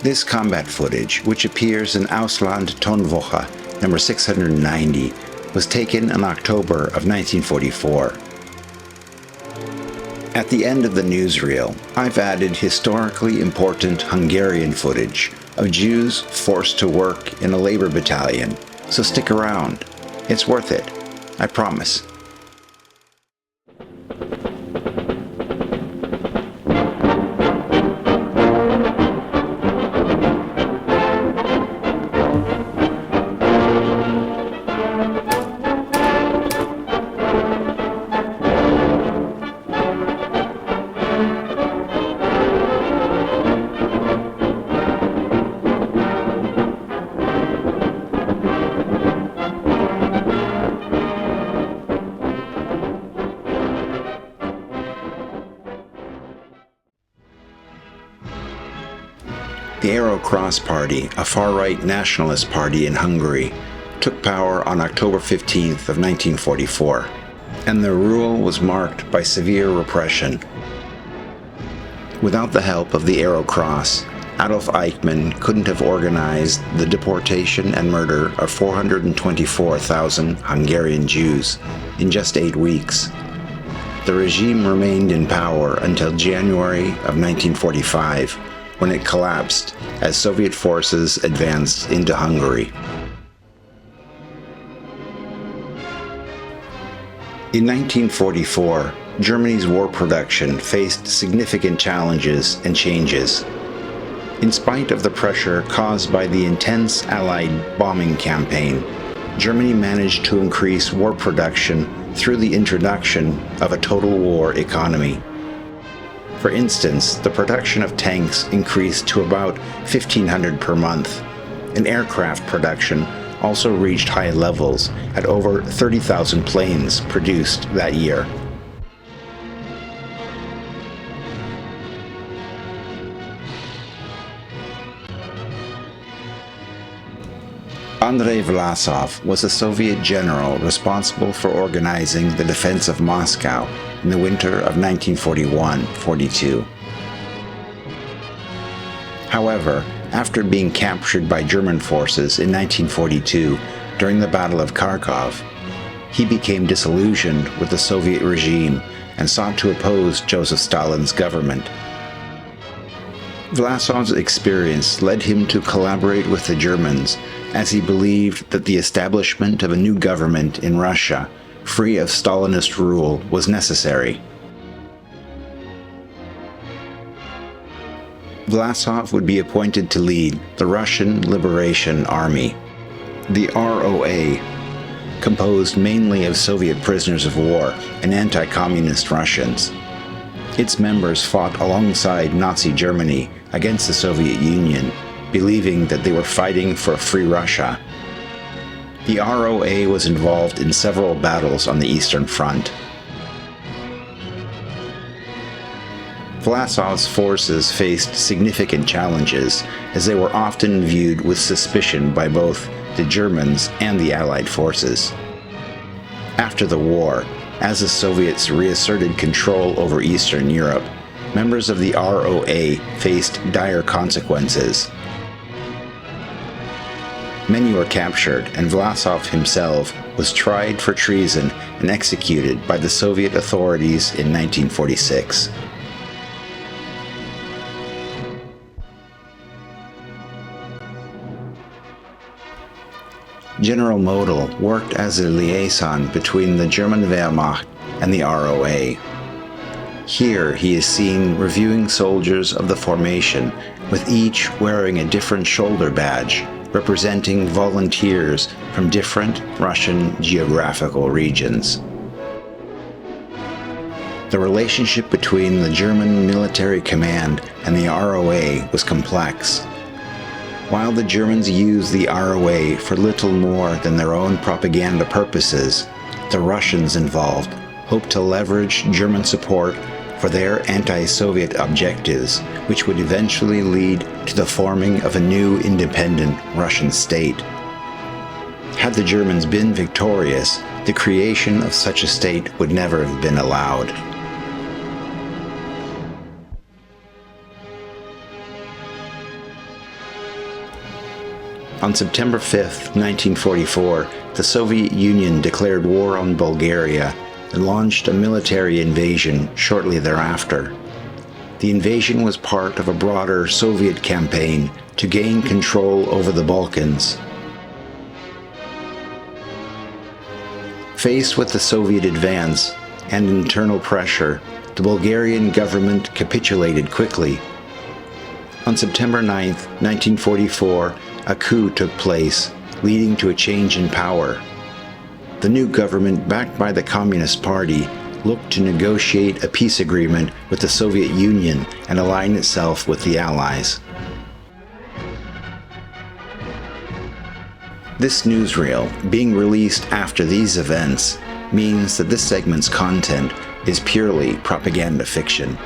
This combat footage, which appears in Ausland Tonwoche number 690, was taken in October of 1944. At the end of the newsreel, I've added historically important Hungarian footage of Jews forced to work in a labor battalion, so stick around. It's worth it, I promise. The Arrow Cross Party, a far-right nationalist party in Hungary, took power on October 15th of 1944, and their rule was marked by severe repression. Without the help of the Arrow Cross, Adolf Eichmann couldn't have organized the deportation and murder of 424,000 Hungarian Jews in just 8 weeks. The regime remained in power until January of 1945, when it collapsed as Soviet forces advanced into Hungary. In 1944, Germany's war production faced significant challenges and changes. In spite of the pressure caused by the intense Allied bombing campaign, Germany managed to increase war production through the introduction of a total war economy. For instance, the production of tanks increased to about 1,500 per month, and aircraft production also reached high levels at over 30,000 planes produced that year. Andrei Vlasov was a Soviet general responsible for organizing the defense of Moscow in the winter of 1941-42. However, after being captured by German forces in 1942 during the Battle of Kharkov, he became disillusioned with the Soviet regime and sought to oppose Joseph Stalin's government. Vlasov's experience led him to collaborate with the Germans, as he believed that the establishment of a new government in Russia, free of Stalinist rule, was necessary. Vlasov would be appointed to lead the Russian Liberation Army, the ROA, composed mainly of Soviet prisoners of war and anti-communist Russians. Its members fought alongside Nazi Germany against the Soviet Union, believing that they were fighting for a free Russia. The ROA was involved in several battles on the Eastern Front. Vlasov's forces faced significant challenges, as they were often viewed with suspicion by both the Germans and the Allied forces. After the war, as the Soviets reasserted control over Eastern Europe, members of the ROA faced dire consequences. Many were captured, and Vlasov himself was tried for treason and executed by the Soviet authorities in 1946. General Model worked as a liaison between the German Wehrmacht and the ROA. Here he is seen reviewing soldiers of the formation, with each wearing a different shoulder badge, representing volunteers from different Russian geographical regions. The relationship between the German military command and the ROA was complex. While the Germans used the ROA for little more than their own propaganda purposes, the Russians involved hoped to leverage German support for their anti-Soviet objectives, which would eventually lead to the forming of a new independent Russian state. Had the Germans been victorious, the creation of such a state would never have been allowed. On September 5, 1944, the Soviet Union declared war on Bulgaria and launched a military invasion shortly thereafter. The invasion was part of a broader Soviet campaign to gain control over the Balkans. Faced with the Soviet advance and internal pressure, the Bulgarian government capitulated quickly. On September 9, 1944, a coup took place, leading to a change in power. The new government, backed by the Communist Party, looked to negotiate a peace agreement with the Soviet Union and align itself with the Allies. This newsreel, being released after these events, means that this segment's content is purely propaganda fiction.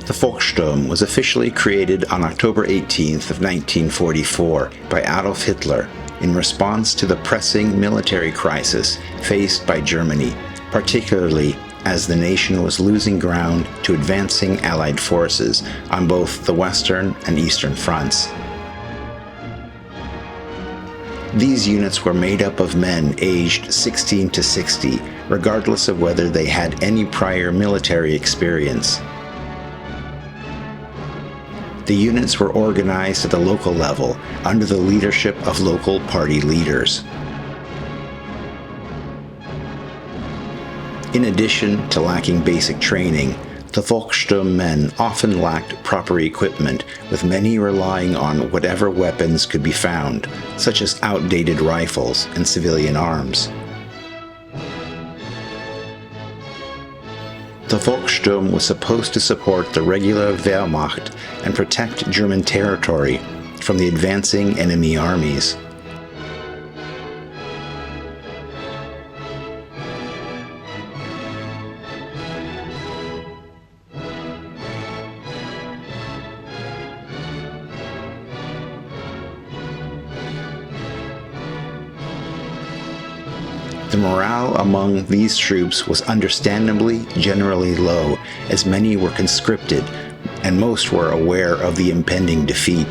The Volkssturm was officially created on October 18th of 1944 by Adolf Hitler in response to the pressing military crisis faced by Germany, particularly as the nation was losing ground to advancing Allied forces on both the Western and Eastern fronts. These units were made up of men aged 16 to 60, regardless of whether they had any prior military experience. The units were organized at the local level under the leadership of local party leaders. In addition to lacking basic training, the Volkssturm men often lacked proper equipment, with many relying on whatever weapons could be found, such as outdated rifles and civilian arms. The Volkssturm was supposed to support the regular Wehrmacht and protect German territory from the advancing enemy armies. The morale among these troops was understandably generally low, as many were conscripted and most were aware of the impending defeat.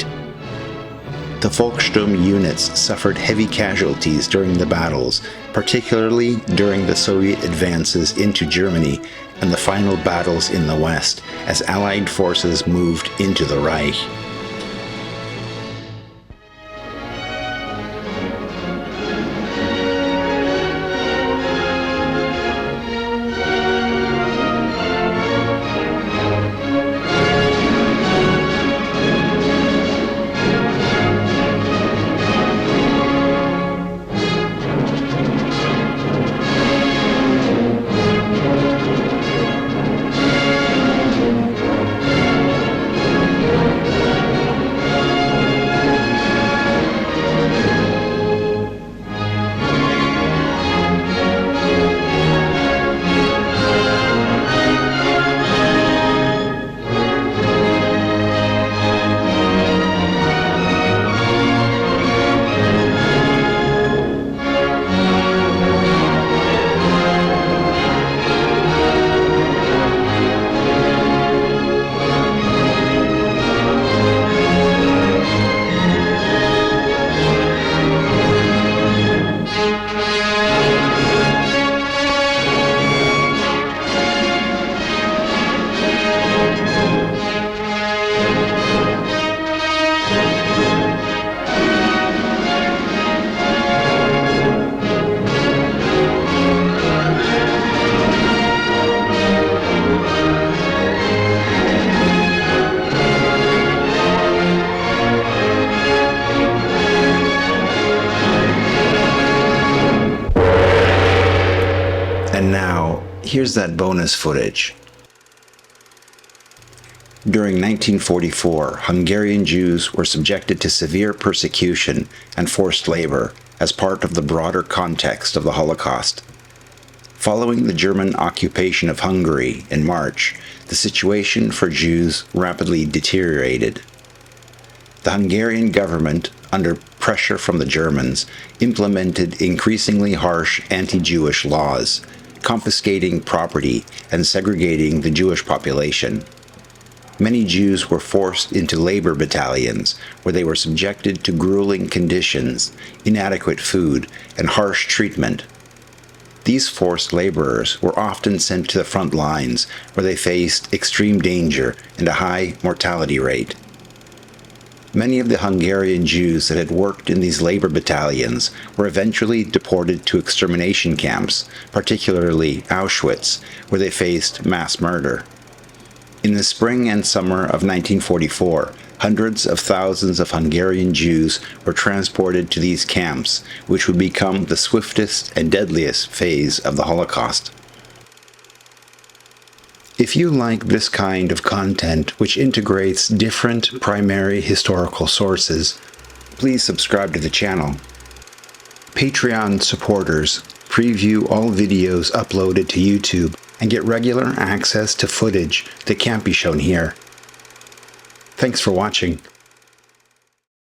The Volkssturm units suffered heavy casualties during the battles, particularly during the Soviet advances into Germany and the final battles in the West, as Allied forces moved into the Reich. And now, here's that bonus footage. During 1944, Hungarian Jews were subjected to severe persecution and forced labor as part of the broader context of the Holocaust. Following the German occupation of Hungary in March, the situation for Jews rapidly deteriorated. The Hungarian government, under pressure from the Germans, implemented increasingly harsh anti-Jewish laws, confiscating property and segregating the Jewish population. Many Jews were forced into labor battalions, where they were subjected to grueling conditions, inadequate food, and harsh treatment. These forced laborers were often sent to the front lines, where they faced extreme danger and a high mortality rate. Many of the Hungarian Jews that had worked in these labor battalions were eventually deported to extermination camps, particularly Auschwitz, where they faced mass murder. In the spring and summer of 1944, hundreds of thousands of Hungarian Jews were transported to these camps, which would become the swiftest and deadliest phase of the Holocaust. If you like this kind of content, which integrates different primary historical sources, please subscribe to the channel. Patreon supporters preview all videos uploaded to YouTube and get regular access to footage that can't be shown here. Thanks for watching.